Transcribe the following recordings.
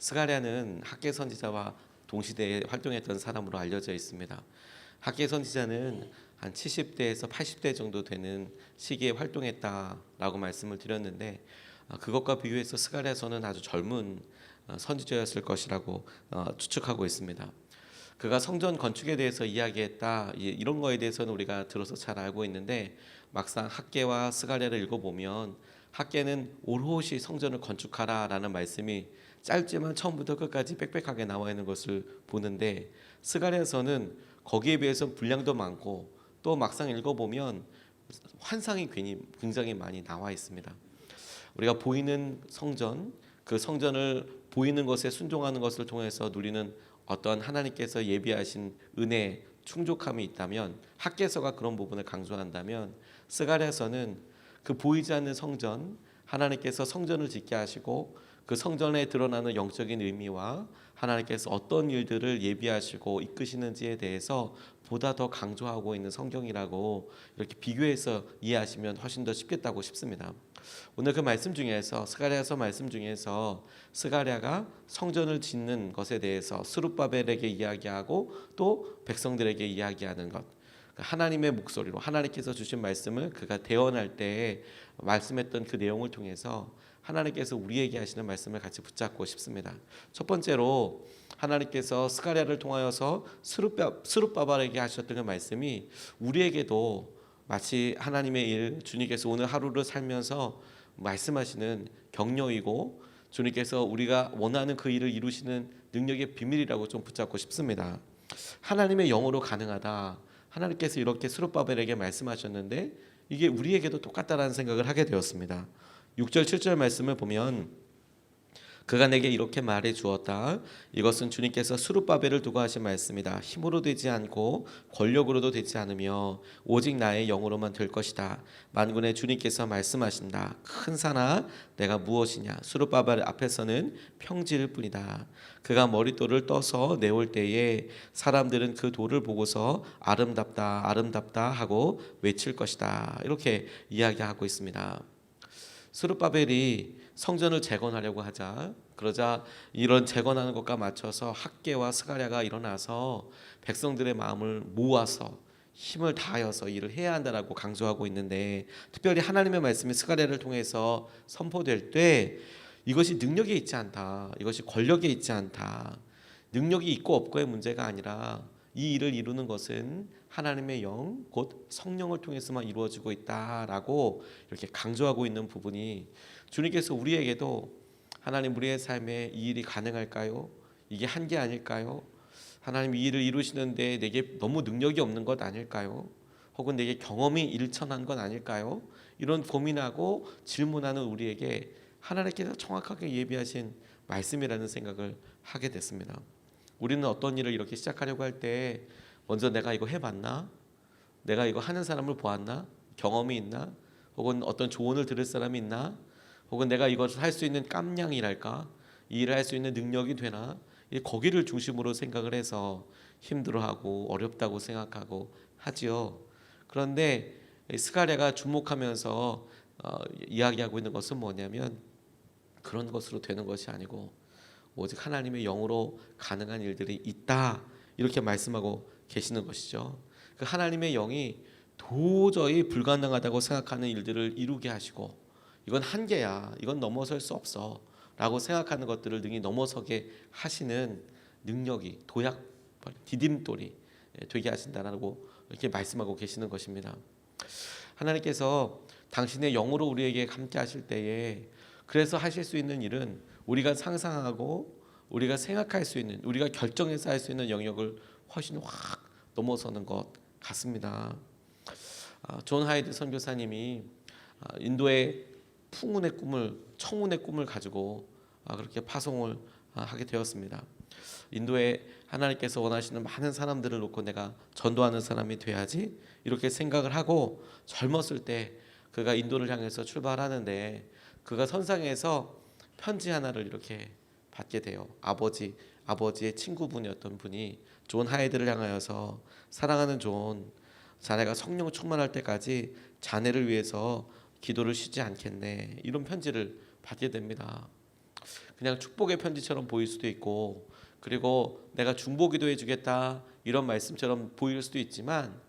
스가랴는 학계 선지자와 동시대에 활동했던 사람으로 알려져 있습니다. 학계 선지자는 한 70대에서 80대 정도 되는 시기에 활동했다라고 말씀을 드렸는데, 그것과 비교해서 스가랴서는 아주 젊은 선지자였을 것이라고 추측하고 있습니다. 그가 성전 건축에 대해서 이야기했다, 이런 거에 대해서는 우리가 들어서 잘 알고 있는데, 막상 학개와 스가랴를 읽어보면 학개는 오롯이 성전을 건축하라라는 말씀이 짧지만 처음부터 끝까지 빽빽하게 나와 있는 것을 보는데, 스가랴서는 거기에 비해서 분량도 많고 또 막상 읽어보면 환상이 굉장히 많이 나와 있습니다. 우리가 보이는 성전, 그 성전을 보이는 것에 순종하는 것을 통해서 누리는 어떤 하나님께서 예비하신 은혜, 충족함이 있다면, 학개서가 그런 부분을 강조한다면, 스가랴서는 그 보이지 않는 성전, 하나님께서 성전을 짓게 하시고 그 성전에 드러나는 영적인 의미와 하나님께서 어떤 일들을 예비하시고 이끄시는지에 대해서 보다 더 강조하고 있는 성경이라고 이렇게 비교해서 이해하시면 훨씬 더 쉽겠다고 싶습니다. 오늘 그 말씀 중에서, 스가랴서 말씀 중에서 스가랴가 성전을 짓는 것에 대해서 스룹바벨에게 이야기하고 또 백성들에게 이야기하는 것, 하나님의 목소리로 하나님께서 주신 말씀을 그가 대언할 때 말씀했던 그 내용을 통해서 하나님께서 우리에게 하시는 말씀을 같이 붙잡고 싶습니다. 첫 번째로 하나님께서 스가랴를 통하여서 스룹바벨에게 하셨던 그 말씀이 우리에게도 마치 하나님의 일, 주님께서 오늘 하루를 살면서 말씀하시는 격려이고, 주님께서 우리가 원하는 그 일을 이루시는 능력의 비밀이라고 좀 붙잡고 싶습니다. 하나님의 영으로 가능하다, 하나님께서 이렇게 스룹바벨에게 말씀하셨는데 이게 우리에게도 똑같다라는 생각을 하게 되었습니다. 6절 7절 말씀을 보면, 그가 내게 이렇게 말해 주었다. 이것은 주님께서 스룹바벨을 두고 하신 말씀이다. 힘으로 되지 않고 권력으로도 되지 않으며 오직 나의 영으로만 될 것이다. 만군의 주님께서 말씀하신다. 큰 산아, 내가 무엇이냐? 스룹바벨 앞에서는 평지일 뿐이다. 그가 머릿돌을 떠서 내올 때에 사람들은 그 돌을 보고서 아름답다 아름답다 하고 외칠 것이다. 이렇게 이야기하고 있습니다. 스룹바벨이 성전을 재건하려고 하자, 그러자 이런 재건하는 것과 맞춰서 학개와 스가랴가 일어나서 백성들의 마음을 모아서 힘을 다하여서 일을 해야 한다라고 강조하고 있는데, 특별히 하나님의 말씀이 스가랴를 통해서 선포될 때 이것이 능력에 있지 않다, 이것이 권력에 있지 않다, 능력이 있고 없고의 문제가 아니라 이 일을 이루는 것은 하나님의 영, 곧 성령을 통해서만 이루어지고 있다라고 이렇게 강조하고 있는 부분이, 주님께서 우리에게도 하나님 우리의 삶에 이 일이 가능할까요? 이게 한계 아닐까요? 하나님 이 일을 이루시는데 내게 너무 능력이 없는 것 아닐까요? 혹은 내게 경험이 일천한 것 아닐까요? 이런 고민하고 질문하는 우리에게 하나님께서 정확하게 예비하신 말씀이라는 생각을 하게 됐습니다. 우리는 어떤 일을 이렇게 시작하려고 할 때 먼저 내가 이거 해봤나? 내가 이거 하는 사람을 보았나? 경험이 있나? 혹은 어떤 조언을 들을 사람이 있나? 혹은 내가 이것을 할 수 있는 깜냥이랄까? 이 일을 할 수 있는 능력이 되나? 거기를 중심으로 생각을 해서 힘들어하고 어렵다고 생각하고 하지요. 그런데 스가랴가 주목하면서 이야기하고 있는 것은 뭐냐면, 그런 것으로 되는 것이 아니고 오직 하나님의 영으로 가능한 일들이 있다, 이렇게 말씀하고 계시는 것이죠. 그 하나님의 영이 도저히 불가능하다고 생각하는 일들을 이루게 하시고, 이건 한계야, 이건 넘어설 수 없어 라고 생각하는 것들을 능히 넘어서게 하시는 능력이 도약, 디딤돌이 되게 하신다라고 이렇게 말씀하고 계시는 것입니다. 하나님께서 당신의 영으로 우리에게 함께 하실 때에, 그래서 하실 수 있는 일은 우리가 상상하고 우리가 생각할 수 있는, 우리가 결정해서 할 수 있는 영역을 훨씬 확 넘어서는 것 같습니다. 존 하이드 선교사님이 인도의 풍운의 꿈을, 청운의 꿈을 가지고 그렇게 파송을 하게 되었습니다. 인도에 하나님께서 원하시는 많은 사람들을 놓고 내가 전도하는 사람이 돼야지, 이렇게 생각을 하고 젊었을 때 그가 인도를 향해서 출발하는데, 그가 선상에서 편지 하나를 이렇게 받게 돼요. 아버지의 친구분이었던 분이 존 하이드를 향하여서, 사랑하는 존, 자네가 성령 충만할 때까지 자네를 위해서 기도를 쉬지 않겠네, 이런 편지를 받게 됩니다. 그냥 축복의 편지처럼 보일 수도 있고, 그리고 내가 중보기도 해주겠다 이런 말씀처럼 보일 수도 있지만,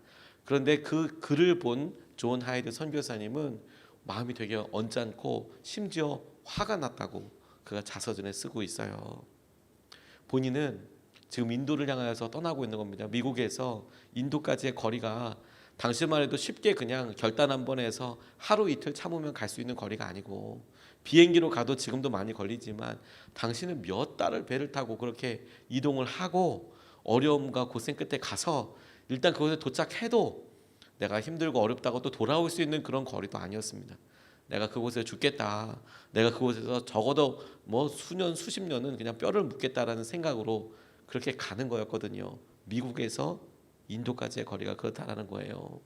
그런데 그 글을 본 존 하이드 선교사님은 마음이 되게 언짢고 심지어 화가 났다고 그가 자서전에 쓰고 있어요. 본인은 지금 인도를 향하여서 떠나고 있는 겁니다. 미국에서 인도까지의 거리가 당시만 해도 쉽게 그냥 결단 한 번 해서 하루 이틀 참으면 갈 수 있는 거리가 아니고, 비행기로 가도 지금도 많이 걸리지만 당신은 몇 달을 배를 타고 그렇게 이동을 하고 어려움과 고생 끝에 가서 일단 그곳에 도착해도 내가 힘들고 어렵다고 또 돌아올 수 있는 그런 거리도 아니었습니다. 내가 그곳에 죽겠다, 내가 그곳에서 적어도 뭐 수년 수십 년은 그냥 뼈를 묻겠다라는 생각으로 그렇게 가는 거였거든요. 미국에서 인도까지의 거리가 그렇다라는 거예요.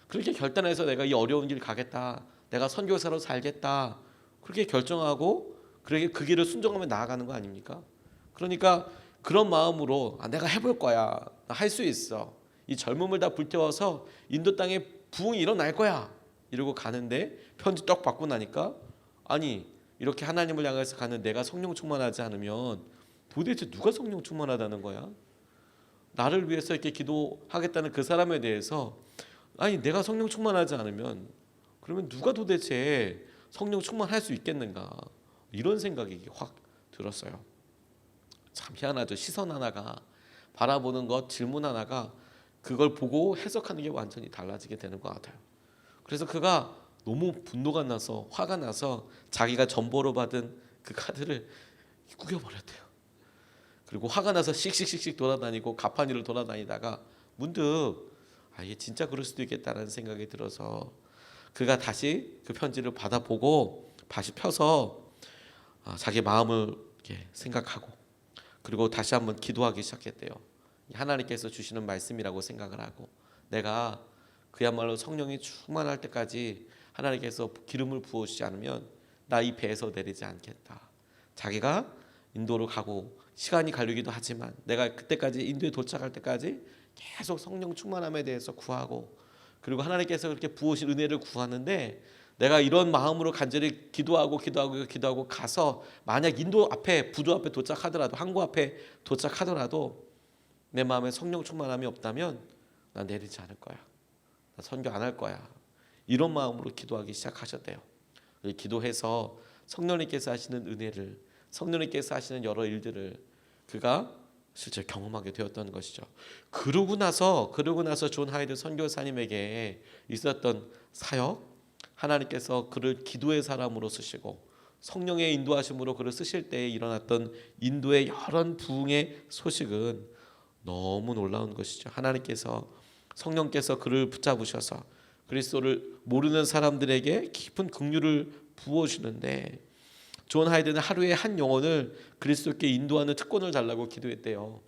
그렇게 결단해서 내가 이 어려운 길 가겠다, 내가 선교사로 살겠다, 그렇게 결정하고 그렇게 그 길을 순종하며 나아가는 거 아닙니까? 그러니까 그런 마음으로 내가 해볼 거야, 나 할 수 있어, 이 젊음을 다 불태워서 인도 땅에 부흥이 일어날 거야 이러고 가는데, 편지 떡 받고 나니까 아니, 이렇게 하나님을 향해서 가는 내가 성령 충만하지 않으면 도대체 누가 성령 충만하다는 거야? 나를 위해서 이렇게 기도하겠다는 그 사람에 대해서, 아니 내가 성령 충만하지 않으면 그러면 누가 도대체 성령 충만할 수 있겠는가, 이런 생각이 확 들었어요. 참 희한하죠. 시선 하나가, 바라보는 것, 질문 하나가 그걸 보고 해석하는 게 완전히 달라지게 되는 것 같아요. 그래서 그가 너무 분노가 나서 화가 나서 자기가 전보로 받은 그 카드를 구겨버렸대요. 그리고 화가 나서 씩씩씩씩 돌아다니고 가판위를 돌아다니다가 문득 이게 진짜 그럴 수도 있겠다라는 생각이 들어서 그가 다시 그 편지를 받아보고 다시 펴서 자기 마음을 이렇게 생각하고, 그리고 다시 한번 기도하기 시작했대요. 하나님께서 주시는 말씀이라고 생각을 하고, 내가 그야말로 성령이 충만할 때까지 하나님께서 기름을 부어주지 않으면 나 이 배에서 내리지 않겠다. 자기가 인도로 가고 시간이 걸리기도 하지만 내가 그때까지 인도에 도착할 때까지 계속 성령 충만함에 대해서 구하고, 그리고 하나님께서 그렇게 부으신 은혜를 구하는데, 내가 이런 마음으로 간절히 기도하고 가서 만약 인도 앞에, 부도 앞에 도착하더라도, 항구 앞에 도착하더라도 내 마음에 성령 충만함이 없다면 나 내리지 않을 거야, 나 선교 안 할 거야, 이런 마음으로 기도하기 시작하셨대요. 기도해서 성령님께서 하시는 은혜를, 성령님께서 하시는 여러 일들을 그가 실제 경험하게 되었던 것이죠. 그러고 나서 존 하이드 선교사님에게 있었던 사역, 하나님께서 그를 기도의 사람으로 쓰시고 성령의 인도하심으로 그를 쓰실 때에 일어났던 인도의 여러 부흥의 소식은 너무 놀라운 것이죠. 하나님께서, 성령께서 그를 붙잡으셔서 그리스도를 모르는 사람들에게 깊은 긍휼을 부어주는데, 존 하이드는 하루에 한 영혼을 그리스도께 인도하는 특권을 달라고 기도했대요.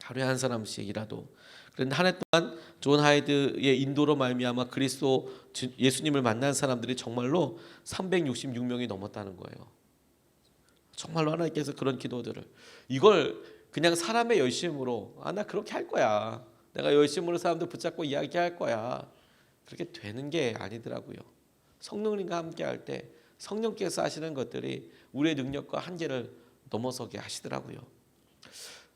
하루에 한 사람씩이라도. 그런데 한 해 동안 존 하이드의 인도로 말미암아 그리스도 예수님을 만난 사람들이 정말로 366명이 넘었다는 거예요. 정말로 하나님께서 그런 기도들을, 이걸 그냥 사람의 열심으로 나 그렇게 할 거야, 내가 열심으로 사람들 붙잡고 이야기할 거야, 그렇게 되는 게 아니더라고요. 성령님과 함께 할 때 성령께서 하시는 것들이 우리의 능력과 한계를 넘어서게 하시더라고요.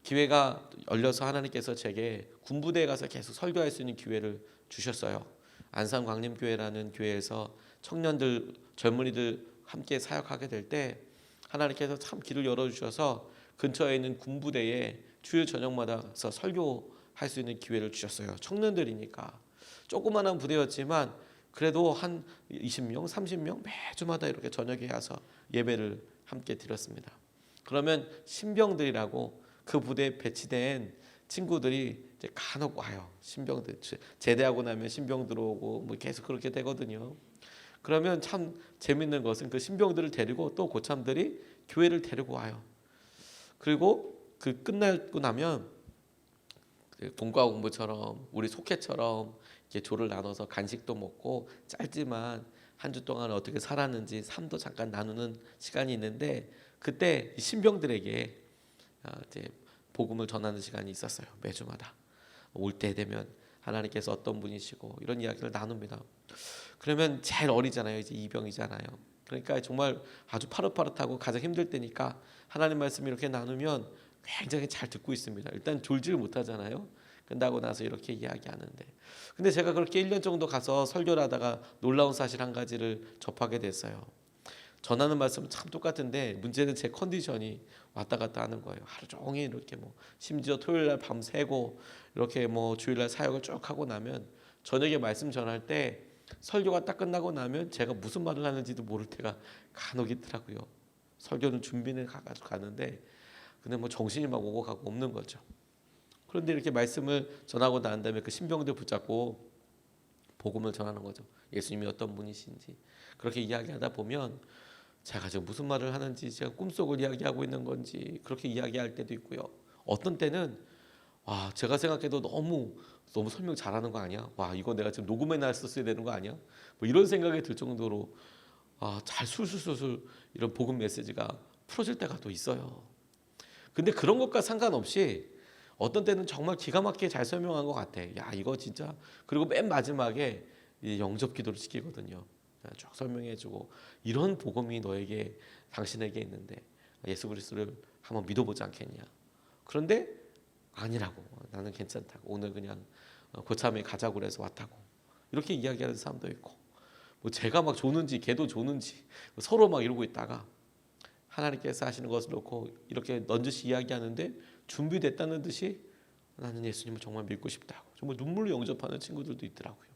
기회가 열려서 하나님께서 제게 군부대에 가서 계속 설교할 수 있는 기회를 주셨어요. 안산광림교회라는 교회에서 청년들, 젊은이들 함께 사역하게 될 때 하나님께서 참 길을 열어주셔서 근처에 있는 군부대에 주일 저녁마다 가서 설교할 수 있는 기회를 주셨어요. 청년들이니까 조그마한 부대였지만 그래도 한 20명, 30명 매주마다 이렇게 저녁에 와서 예배를 함께 드렸습니다. 그러면 신병들이라고 그 부대에 배치된 친구들이 이제 간혹 와요. 신병들 제대하고 나면 신병 들어오고 뭐 계속 그렇게 되거든요. 그러면 참 재밌는 것은 그 신병들을 데리고 또 고참들이 교회를 데리고 와요. 그리고 그 끝나고 나면 본과 공부처럼 우리 속회처럼 이렇게 조를 나눠서 간식도 먹고 짧지만 한 주 동안 어떻게 살았는지 삶도 잠깐 나누는 시간이 있는데, 그때 신병들에게 이제 복음을 전하는 시간이 있었어요. 매주마다 올 때 되면 하나님께서 어떤 분이시고 이런 이야기를 나눕니다. 그러면 제일 어리잖아요. 이제 이병이잖아요. 그러니까 정말 아주 파릇파릇하고 가장 힘들 때니까 하나님 말씀 이렇게 나누면 굉장히 잘 듣고 있습니다. 일단 졸지를 못하잖아요. 끝나고 나서 이렇게 이야기하는데, 근데 제가 그렇게 1년 정도 가서 설교를 하다가 놀라운 사실 한 가지를 접하게 됐어요. 전하는 말씀은 참 똑같은데 문제는 제 컨디션이 왔다 갔다 하는 거예요. 하루 종일 이렇게 뭐 심지어 토요일 날 밤 새고 이렇게 뭐 주일 날 사역을 쭉 하고 나면 저녁에 말씀 전할 때 설교가 딱 끝나고 나면 제가 무슨 말을 하는지도 모를 때가 간혹 있더라고요. 설교는 준비는 가가지고 가는데 근데 뭐 정신이 막 오고 가고 없는 거죠. 그런데 이렇게 말씀을 전하고 난 다음에 그 신병들 붙잡고 복음을 전하는 거죠. 예수님이 어떤 분이신지 그렇게 이야기하다 보면 제가 지금 무슨 말을 하는지, 제가 꿈속을 이야기하고 있는 건지 그렇게 이야기할 때도 있고요. 어떤 때는 제가 생각해도 너무 설명 잘하는 거 아니야? 이거 내가 지금 녹음해 놨었어야 되는 거 아니야? 뭐 이런 생각이 들 정도로 잘 술술술술 이런 복음 메시지가 풀어질 때가 또 있어요. 근데 그런 것과 상관없이 어떤 때는 정말 기가 막히게 잘 설명한 것 같아. 야, 이거 진짜. 그리고 맨 마지막에 영접 기도를 시키거든요. 쭉 설명해주고 이런 복음이 너에게 당신에게 있는데 예수 그리스도를 한번 믿어보지 않겠냐. 그런데 아니라고, 나는 괜찮다고, 오늘 그냥 고참에 가자고 그래서 왔다고 이렇게 이야기하는 사람도 있고, 뭐 제가 막 조는지 걔도 조는지 서로 막 이러고 있다가 하나님께서 하시는 것을 놓고 이렇게 넌지시 이야기하는데 준비됐다는 듯이 나는 예수님을 정말 믿고 싶다고 정말 눈물로 영접하는 친구들도 있더라고요.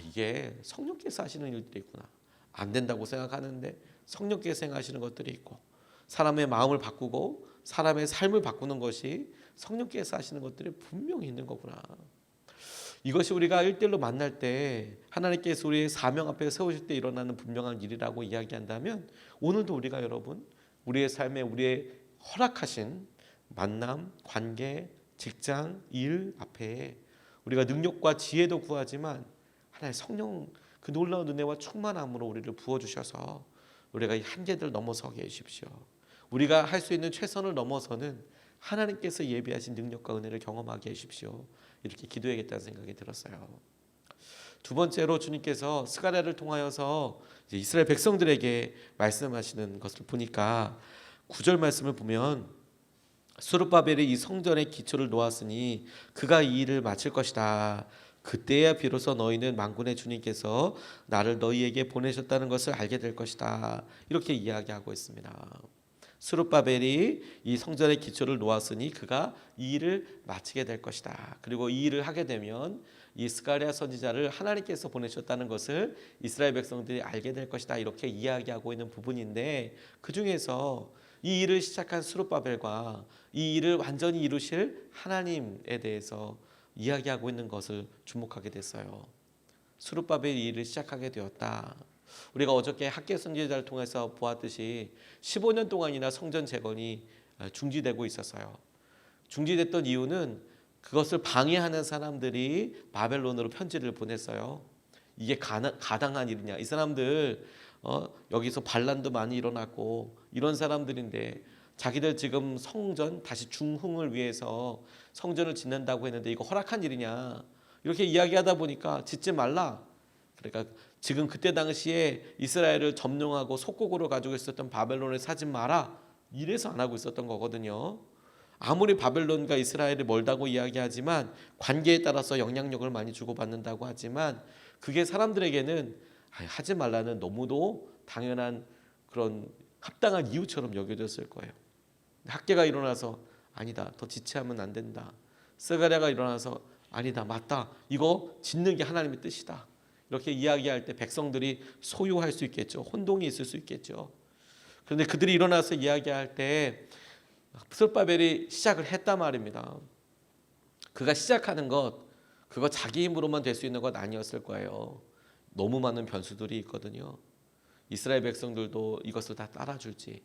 이게 성령께서 하시는 일들이 있구나. 안 된다고 생각하는데 성령께서 행하시는 것들이 있고, 사람의 마음을 바꾸고 사람의 삶을 바꾸는 것이 성령께서 하시는 것들이 분명히 있는 거구나. 이것이 우리가 1대1로 만날 때 하나님께서 우리의 사명 앞에 세우실 때 일어나는 분명한 일이라고 이야기한다면, 오늘도 우리가 여러분 우리의 삶에 우리의 허락하신 만남, 관계, 직장, 일 앞에 우리가 능력과 지혜도 구하지만 하나의 성령 그 놀라운 은혜와 충만함으로 우리를 부어주셔서 우리가 이 한계들을 넘어서게 해주십시오. 우리가 할 수 있는 최선을 넘어서는 하나님께서 예비하신 능력과 은혜를 경험하게 해주십시오. 이렇게 기도해야겠다는 생각이 들었어요. 두 번째로 주님께서 스가랴를 통하여서 이제 이스라엘 백성들에게 말씀하시는 것을 보니까 9절 말씀을 보면 스룹바벨이 이 성전의 기초를 놓았으니 그가 이 일을 마칠 것이다. 그때야 비로소 너희는 만군의 주님께서 나를 너희에게 보내셨다는 것을 알게 될 것이다. 이렇게 이야기하고 있습니다. 스룹바벨이 이 성전의 기초를 놓았으니 그가 이 일을 마치게 될 것이다. 그리고 이 일을 하게 되면 이 스가랴 선지자를 하나님께서 보내셨다는 것을 이스라엘 백성들이 알게 될 것이다. 이렇게 이야기하고 있는 부분인데, 그 중에서 이 일을 시작한 스룹바벨과 이 일을 완전히 이루실 하나님에 대해서 이야기하고 있는 것을 주목하게 됐어요. 스룹바벨이 이 일을 시작하게 되었다. 우리가 어저께 학계 선지자를 통해서 보았듯이 15년 동안이나 성전 재건이 중지되고 있었어요. 중지됐던 이유는 그것을 방해하는 사람들이 바벨론으로 편지를 보냈어요. 이게 가당한 일이냐? 이 사람들 여기서 반란도 많이 일어났고 이런 사람들인데 자기들 지금 성전 다시 중흥을 위해서 성전을 짓는다고 했는데 이거 허락한 일이냐? 이렇게 이야기하다 보니까 짓지 말라. 그러니까 지금 그때 당시에 이스라엘을 점령하고 속국으로 가지고 있었던 바벨론을 사지 마라. 이래서 안 하고 있었던 거거든요. 아무리 바벨론과 이스라엘이 멀다고 이야기하지만 관계에 따라서 영향력을 많이 주고받는다고 하지만 그게 사람들에게는 하지 말라는 너무도 당연한 그런 합당한 이유처럼 여겨졌을 거예요. 학계가 일어나서 아니다, 더 지체하면 안 된다. 스가랴가 일어나서 아니다, 맞다, 이거 짓는 게 하나님의 뜻이다. 이렇게 이야기할 때 백성들이 소유할 수 있겠죠. 혼동이 있을 수 있겠죠. 그런데 그들이 일어나서 이야기할 때 스룹바벨이 시작을 했단 말입니다. 그가 시작하는 것, 그거 자기 힘으로만 될 수 있는 것 아니었을 거예요. 너무 많은 변수들이 있거든요. 이스라엘 백성들도 이것을 다 따라줄지,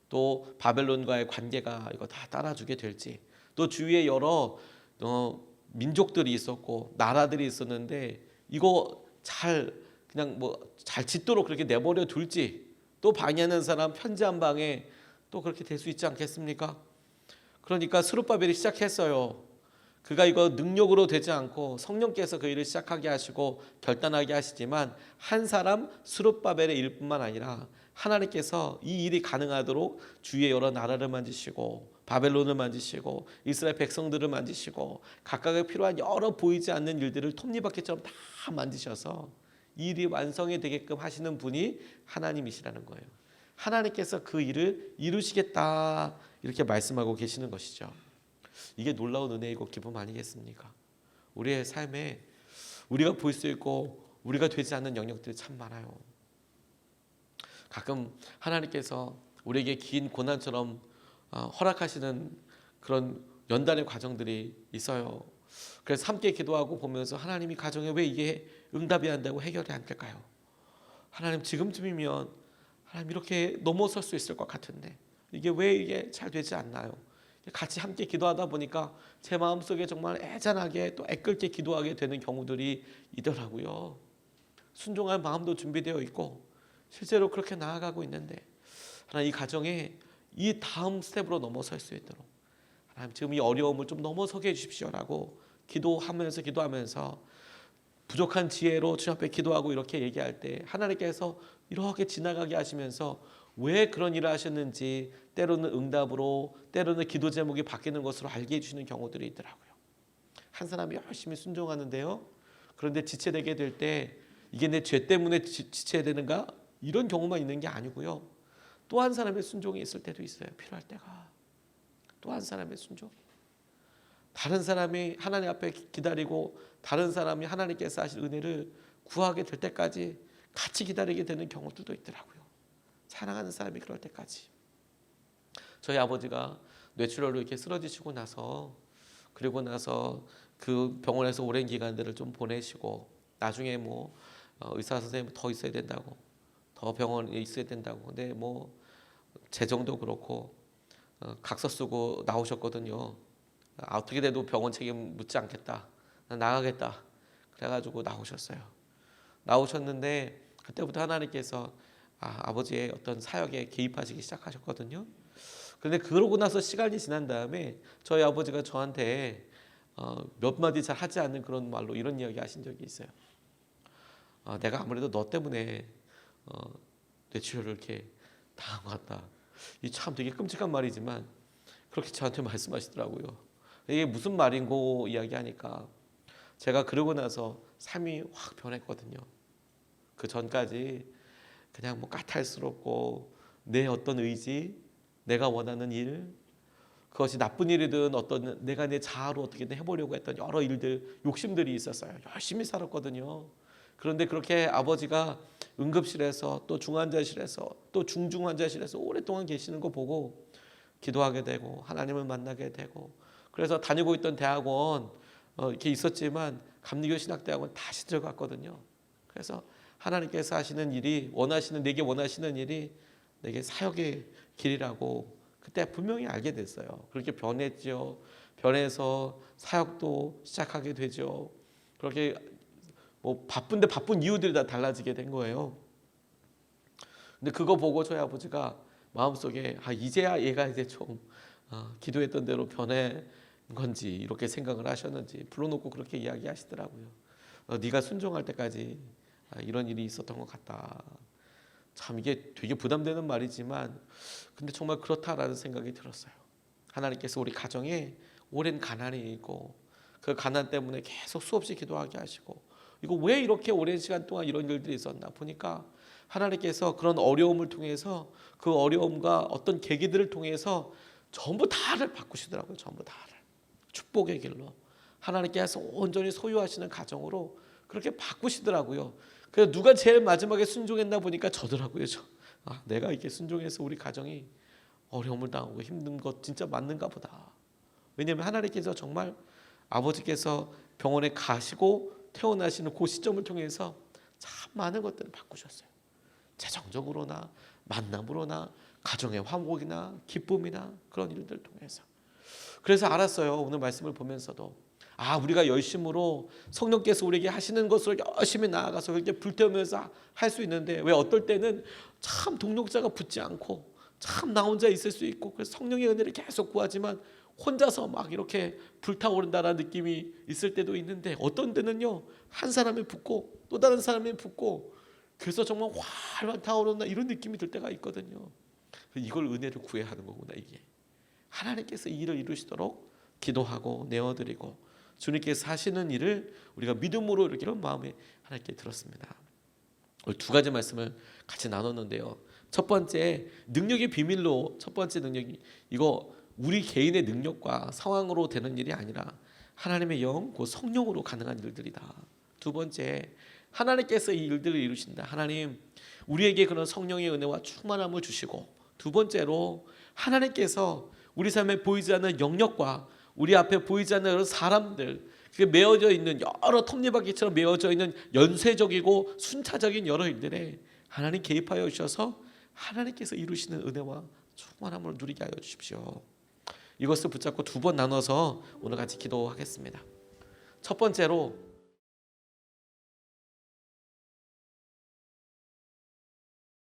또 바벨론과의 관계가 이거 다 따라주게 될지, 또 주위에 여러 민족들이 있었고 나라들이 있었는데 이거 그냥 잘 짓도록 그렇게 내버려 둘지, 또 방해하는 사람 편지 한 방에 또 그렇게 될 수 있지 않겠습니까? 그러니까 스룹바벨이 시작했어요. 그가 이거 능력으로 되지 않고 성령께서 그 일을 시작하게 하시고 결단하게 하시지만 한 사람 스룹바벨의 일뿐만 아니라 하나님께서 이 일이 가능하도록 주위의 여러 나라를 만지시고 바벨론을 만지시고 이스라엘 백성들을 만지시고 각각의 필요한 여러 보이지 않는 일들을 톱니바퀴처럼 다 만지셔서 이 일이 완성이 되게끔 하시는 분이 하나님이시라는 거예요. 하나님께서 그 일을 이루시겠다 이렇게 말씀하고 계시는 것이죠. 이게 놀라운 은혜이고 기쁨 아니겠습니까? 우리의 삶에 우리가 볼 수 있고 우리가 되지 않는 영역들이 참 많아요. 가끔 하나님께서 우리에게 긴 고난처럼 허락하시는 그런 연단의 과정들이 있어요. 그래서 함께 기도하고 보면서 하나님이 가정에 왜 이게 응답이 안 되고 해결이 안 될까요? 하나님 지금쯤이면 하나님 이렇게 넘어설 수 있을 것 같은데 이게 왜 이게 잘 되지 않나요? 같이 함께 기도하다 보니까 제 마음속에 정말 애잔하게 또 애끓게 기도하게 되는 경우들이 있더라고요. 순종할 마음도 준비되어 있고 실제로 그렇게 나아가고 있는데 하나님 이 가정에 이 다음 스텝으로 넘어설 수 있도록 하나님 지금 이 어려움을 좀 넘어서게 해주십시오라고 기도하면서 부족한 지혜로 주님 앞에 기도하고 이렇게 얘기할 때 하나님께서 이렇게 지나가게 하시면서 왜 그런 일을 하셨는지 때로는 응답으로 때로는 기도 제목이 바뀌는 것으로 알게 해주시는 경우들이 있더라고요. 한 사람이 열심히 순종하는데요. 그런데 지체되게 될 때 이게 내 죄 때문에 지체해야 되는가? 이런 경우만 있는 게 아니고요. 또 한 사람의 순종이 있을 때도 있어요. 필요할 때가. 또 한 사람의 순종. 다른 사람이 하나님 앞에 기다리고 다른 사람이 하나님께서 하실 은혜를 구하게 될 때까지 같이 기다리게 되는 경우들도 있더라고요. 사랑하는 사람이 그럴 때까지. 저희 아버지가 뇌출혈로 이렇게 쓰러지시고 나서 그리고 나서 그 병원에서 오랜 기간들을 좀 보내시고 나중에 뭐 의사 선생님 더 있어야 된다고 더 병원에 있어야 된다고 근데 뭐 재정도 그렇고 각서 쓰고 나오셨거든요. 어떻게 돼도 병원 책임 묻지 않겠다. 난 나가겠다. 그래가지고 나오셨어요. 나오셨는데 그때부터 하나님께서 아버지의 어떤 사역에 개입하시기 시작하셨거든요. 그런데 그러고 나서 시간이 지난 다음에 저희 아버지가 저한테 몇 마디 잘 하지 않는 그런 말로 이런 이야기 하신 적이 있어요. 내가 아무래도 너 때문에 뇌출혈을 이렇게 당한 것 같다. 이 참 되게 끔찍한 말이지만 그렇게 저한테 말씀하시더라고요. 이게 무슨 말인고 이야기하니까 제가 그러고 나서 삶이 확 변했거든요. 그 전까지 그냥 뭐 까탈스럽고 내 어떤 의지, 내가 원하는 일, 그것이 나쁜 일이든 어떤 내가 내 자아로 어떻게든 해보려고 했던 여러 일들, 욕심들이 있었어요. 열심히 살았거든요. 그런데 그렇게 아버지가 응급실에서 또 중환자실에서 또 중증환자실에서 오랫동안 계시는 거 보고 기도하게 되고 하나님을 만나게 되고 그래서 다니고 있던 대학원 이렇게 있었지만 감리교 신학대학원 다시 들어갔거든요. 그래서 하나님께서 하시는 일이 내게 원하시는 일이 내게 사역의 길이라고 그때 분명히 알게 됐어요. 그렇게 변했죠. 변해서 사역도 시작하게 되죠. 그렇게 뭐 바쁜데 바쁜 이유들이 다 달라지게 된 거예요. 근데 그거 보고 저희 아버지가 마음속에 이제야 얘가 이제 좀 기도했던 대로 변해 건지 이렇게 생각을 하셨는지 불러놓고 그렇게 이야기하시더라고요. 네가 순종할 때까지 이런 일이 있었던 것 같다. 참 이게 되게 부담되는 말이지만 근데 정말 그렇다라는 생각이 들었어요. 하나님께서 우리 가정에 오랜 가난이 있고 그 가난 때문에 계속 수없이 기도하게 하시고 이거 왜 이렇게 오랜 시간 동안 이런 일들이 있었나 보니까 하나님께서 그런 어려움을 통해서 그 어려움과 어떤 계기들을 통해서 전부 다를 바꾸시더라고요. 전부 다를 축복의 길로 하나님께서 온전히 소유하시는 가정으로 그렇게 바꾸시더라고요. 그래서 누가 제일 마지막에 순종했나 보니까 저더라고요. 내가 이렇게 순종해서 우리 가정이 어려움을 당하고 힘든 것 진짜 맞는가 보다. 왜냐하면 하나님께서 정말 아버지께서 병원에 가시고 태어나시는 그 시점을 통해서 참 많은 것들을 바꾸셨어요. 재정적으로나 만남으로나 가정의 화목이나 기쁨이나 그런 일들을 통해서. 그래서 알았어요. 오늘 말씀을 보면서도 우리가 열심으로 성령께서 우리에게 하시는 것을 열심히 나아가서 이렇게 불태우면서 할 수 있는데 왜 어떨 때는 참 동력자가 붙지 않고 참 나 혼자 있을 수 있고 그래서 성령의 은혜를 계속 구하지만 혼자서 막 이렇게 불타오른다라는 느낌이 있을 때도 있는데, 어떤 때는요 한 사람이 붙고 또 다른 사람이 붙고, 그래서 정말 활활 타오른다 이런 느낌이 들 때가 있거든요. 이걸 은혜를 구해야 하는 거구나. 이게 하나님께서 이 일을 이루시도록 기도하고 내어드리고, 주님께서 하시는 일을 우리가 믿음으로 이렇게 이런 마음에 하나님께 들었습니다. 오늘 두 가지 말씀을 같이 나눴는데요. 첫 번째 능력의 비밀로, 첫 번째 능력이 이거 우리 개인의 능력과 상황으로 되는 일이 아니라 하나님의 영, 그 성령으로 가능한 일들이다. 두 번째, 하나님께서 이 일들을 이루신다. 하나님 우리에게 그런 성령의 은혜와 충만함을 주시고, 두 번째로 하나님께서 우리 삶에 보이지 않는 영역과 우리 앞에 보이지 않는 여러 사람들, 메어져 있는 여러 톱니바퀴처럼 메어져 있는 연쇄적이고 순차적인 여러 일들에 하나님 개입하여 주셔서 하나님께서 이루시는 은혜와 충만함을 누리게 하여 주십시오. 이것을 붙잡고 두 번 나눠서 오늘 같이 기도하겠습니다. 첫 번째로